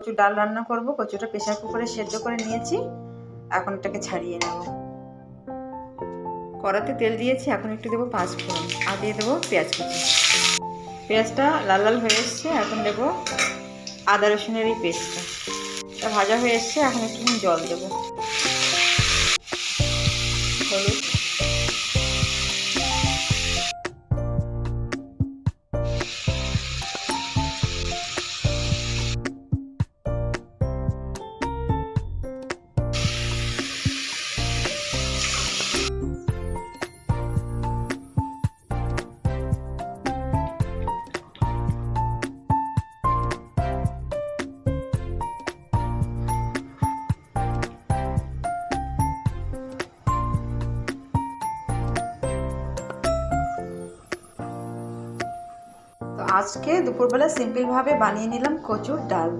কচুর ডাল রান্না করব। কচুটা প্রেসার কুকারে সেদ্ধ করে নিয়েছি, এখন এটাকে ছাড়িয়ে নেব। কড়াতে তেল দিয়েছি, এখন একটু দেবো পাঁচফোড়ন আর দিয়ে দেবো পেঁয়াজ কুচি। পেঁয়াজটা লাল লাল হয়ে এসছে, এখন দেবো আদা রসুনের এই পেস্টটা। এটা ভাজা হয়ে এসছে, এখন একটুখানি জল দেবো, হলুদ, তো আজকে দুপুরবেলা সিম্পলভাবে বানিয়ে নিলাম কচুর ডাল।